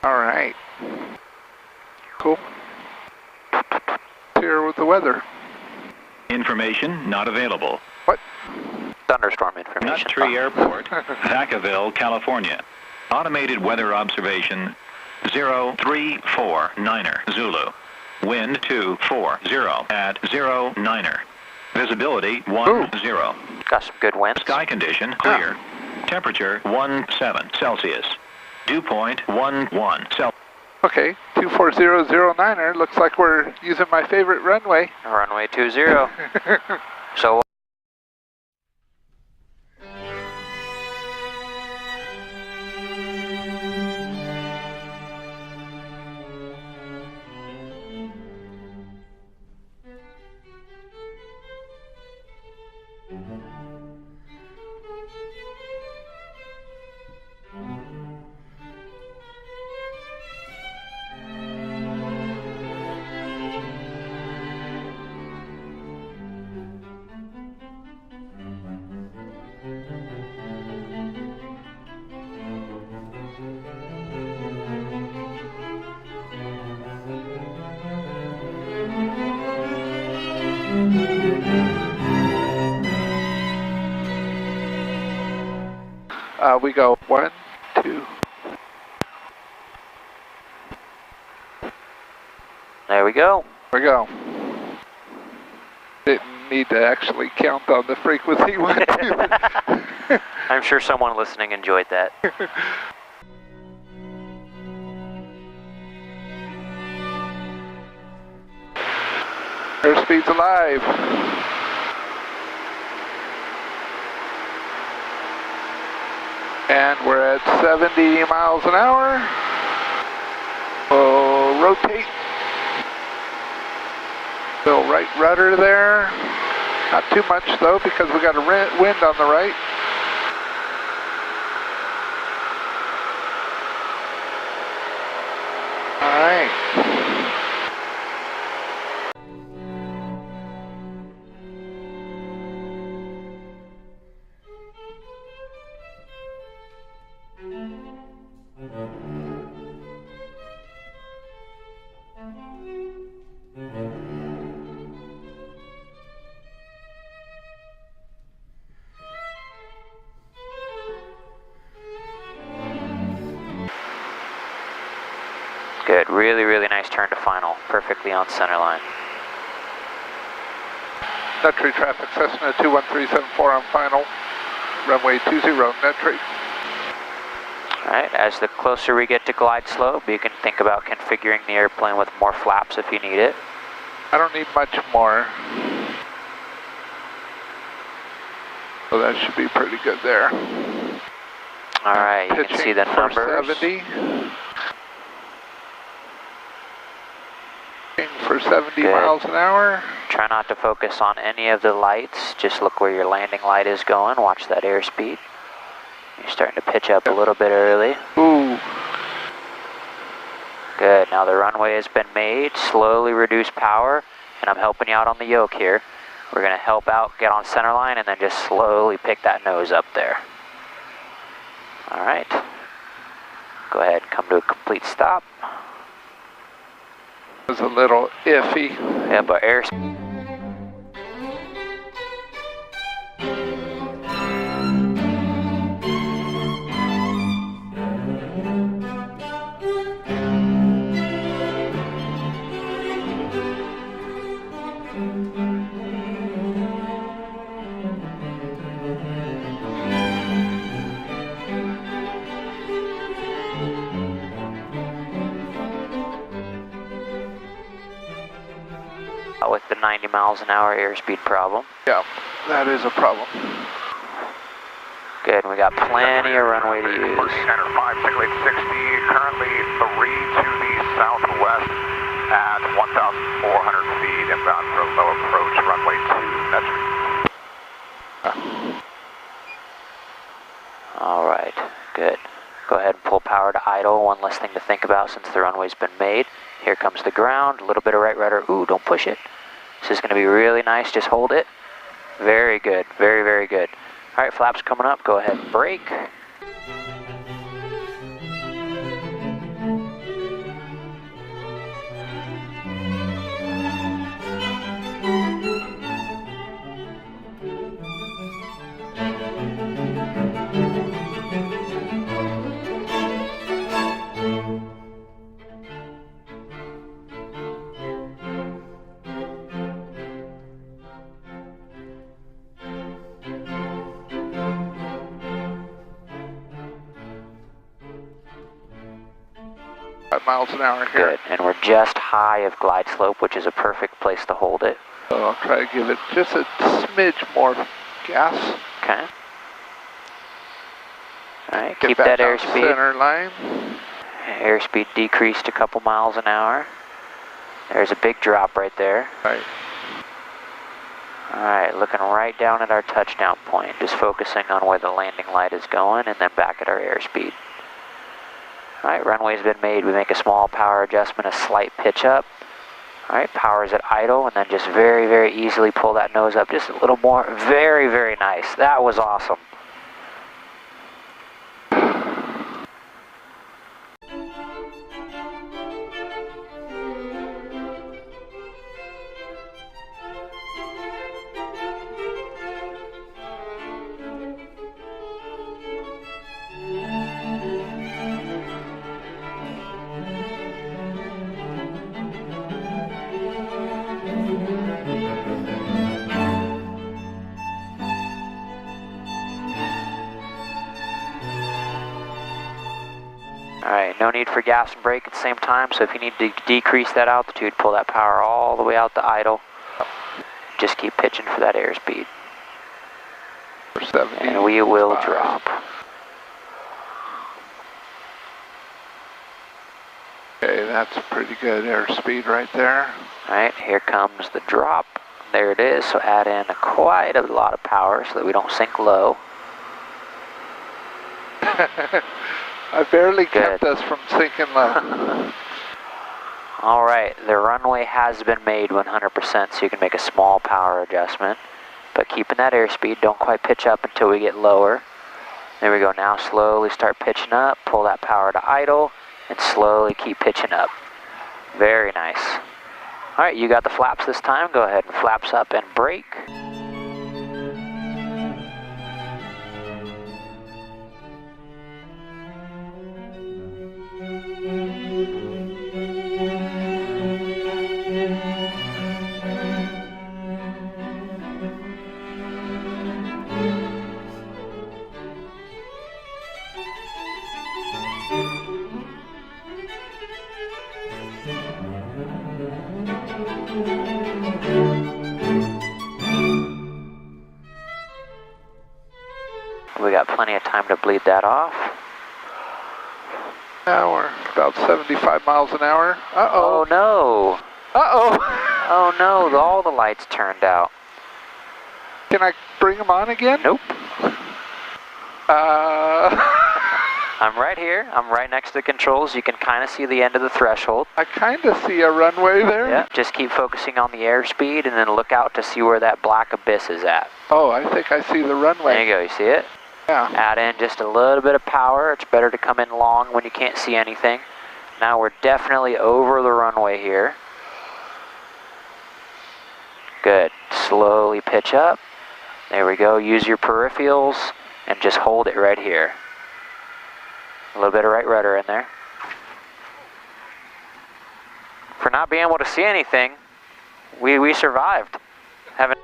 All right. Cool. Here with the weather. Information not available. What? Thunderstorm information. Nut Tree Airport, Vacaville, California. Automated weather observation 0349er Zulu. Wind 240 at 09er. Visibility 10. Got some good winds. Sky condition clear. Temperature 17 Celsius. Dew point 11 Celsius. Okay, 24009er. Looks like we're using my favorite runway. Runway 20. So. We go 1, 2. There we go. There we go. Didn't need to actually count on the frequency. 1, 2. I'm sure someone listening enjoyed that. Airspeed's alive. And we're at 70 miles an hour. We'll rotate. Still right rudder there. Not too much though because we got a wind on the right. All right. Good, really, really nice turn to final. Perfectly on center line. Nut Tree traffic, Cessna 21374 on final. Runway 20, Nut Tree. Alright, as the closer we get to glide slope, you can think about configuring the airplane with more flaps if you need it. I don't need much more. So that should be pretty good there. Alright, you can see the numbers. 70. For 70 Good. miles an hour. Try not to focus on any of the lights. Just look where your landing light is going. Watch that airspeed. You're starting to pitch up a little bit early. Ooh. Good. Now the runway has been made. Slowly reduce power. And I'm helping you out on the yoke here. We're going to help out, get on center line, and then just slowly pick that nose up there. All right. Go ahead and come to a complete stop. It was a little iffy. Yeah, but airspeed. With the 90 miles an hour airspeed problem. Yeah, that is a problem. Good, we got plenty of runway to use. 5, 60, currently 3 to the southwest at 1,400 feet, inbound for low approach, runway 2, All right, good. Go ahead and pull power to idle, one less thing to think about since the runway's been made. Here comes the ground, a little bit of right rudder. Ooh, don't push it. This is going to be really nice, just hold it. Very good, very, very good. All right, flaps coming up, go ahead and brake. 5 miles an hour here. Good, and we're just high of glide slope, which is a perfect place to hold it. So I'll try to give it just a smidge more gas. Okay. All right, Get keep that down airspeed. Center line. Airspeed decreased a couple miles an hour. There's a big drop right there. Right. All right, looking right down at our touchdown point, just focusing on where the landing light is going and then back at our airspeed. All right, runway's been made. We make a small power adjustment, a slight pitch up. All right, power's at idle, and then just very, very easily pull that nose up just a little more. Very, very nice. That was awesome. Alright, no need for gas and brake at the same time, so if you need to decrease that altitude, pull that power all the way out to idle. Just keep pitching for that airspeed. And we will drop. Okay, that's a pretty good airspeed right there. Alright, here comes the drop. There it is, so add in quite a lot of power so that we don't sink low. I barely kept us from sinking low. All right, the runway has been made 100%, so you can make a small power adjustment. But keeping that airspeed, don't quite pitch up until we get lower. There we go, now slowly start pitching up, pull that power to idle, and slowly keep pitching up. Very nice. All right, you got the flaps this time. Go ahead and flaps up and brake. We got plenty of time to bleed that off. Now we're about 75 miles an hour. Uh-oh. Oh no. Uh-oh. Oh no, all the lights turned out. Can I bring them on again? Nope. I'm right here. I'm right next to the controls. You can kind of see the end of the threshold. I kind of see a runway there. Yeah, just keep focusing on the airspeed and then look out to see where that black abyss is at. Oh, I think I see the runway. There you go, you see it? Yeah. Add in just a little bit of power. It's better to come in long when you can't see anything. Now we're definitely over the runway here. Good. Slowly pitch up. There we go. Use your peripherals and just hold it right here. A little bit of right rudder in there. For not being able to see anything, we survived. Haven't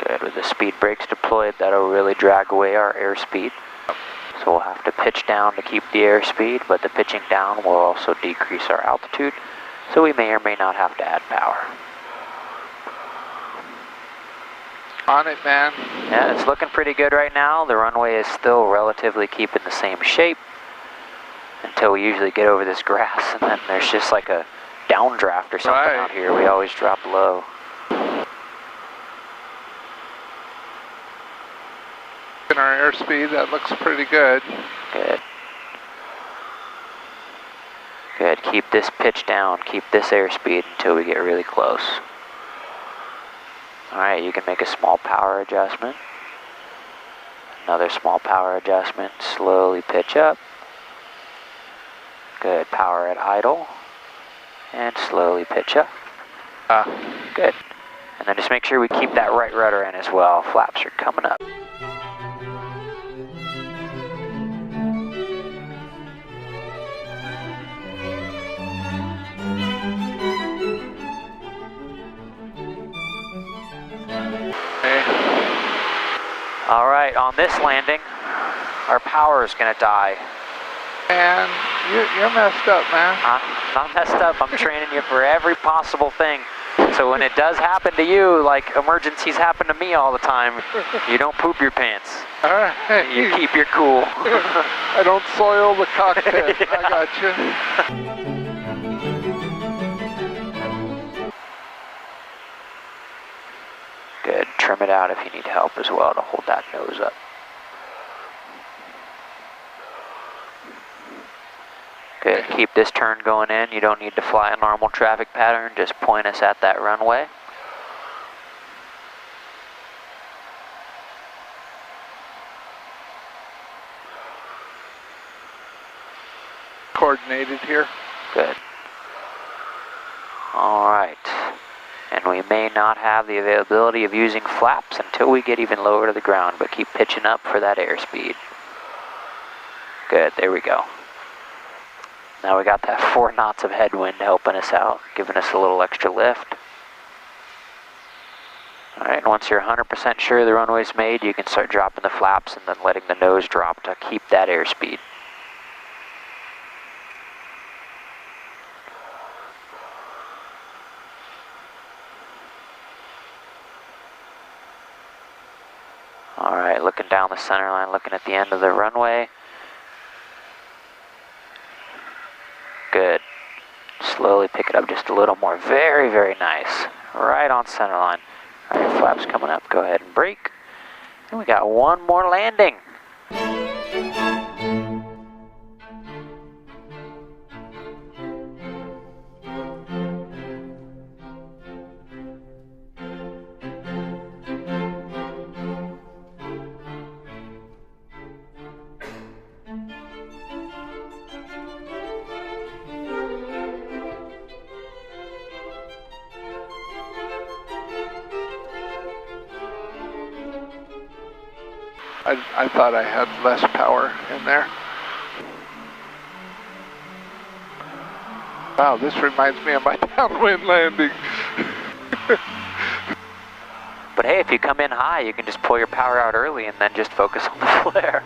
Good, with the speed brakes deployed, that'll really drag away our airspeed. So we'll have to pitch down to keep the airspeed, but the pitching down will also decrease our altitude, so we may or may not have to add power. On it, man. Yeah, it's looking pretty good right now. The runway is still relatively keeping the same shape until we usually get over this grass, and then there's just like a downdraft or something out here. We always drop low. In our airspeed, that looks pretty good. Good. Good, keep this pitch down, keep this airspeed until we get really close. Alright, you can make a small power adjustment. Another small power adjustment. Slowly pitch up. Good. Power at idle. And slowly pitch up. Good. And then just make sure we keep that right rudder in as well. Flaps are coming up. All right, on this landing, our power is going to die. And you're messed up, man. I'm not messed up. I'm training you for every possible thing. So when it does happen to you, like emergencies happen to me all the time, you don't poop your pants. All right. You keep your cool. I don't soil the cockpit. Yeah. I got you. Good. Trim it out if you need help as well to hold that nose up. Good. Keep this turn going in. You don't need to fly a normal traffic pattern. Just point us at that runway. Coordinated here. Good. All right. And we may not have the availability of using flaps until we get even lower to the ground, but keep pitching up for that airspeed. Good. There we go. Now we got that 4 knots of headwind helping us out, giving us a little extra lift. All right, and once you're 100% sure the runway's made, you can start dropping the flaps and then letting the nose drop to keep that airspeed. All right, looking down the center line, looking at the end of the runway. Good. Slowly pick it up just a little more. Very, very nice. Right on center line. All right, flaps coming up. Go ahead and brake. And we got one more landing. I thought I had less power in there. Wow, this reminds me of my downwind landing. But hey, if you come in high, you can just pull your power out early and then just focus on the flare.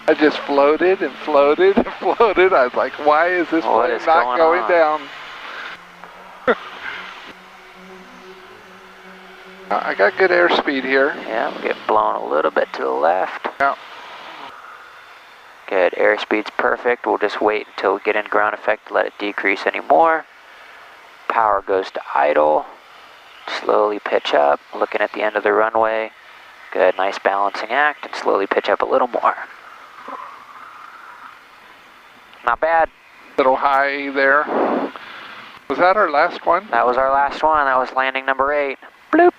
I just floated and floated and floated. I was like, why is this plane not going down? I got good airspeed here. Yeah, we'll get blown a little bit to the left. Yeah. Good, airspeed's perfect. We'll just wait until we get in ground effect to let it decrease any more. Power goes to idle. Slowly pitch up, looking at the end of the runway. Good, nice balancing act, and slowly pitch up a little more. Not bad. Little high there. Was that our last one? That was our last one. That was landing number 8. Bloop.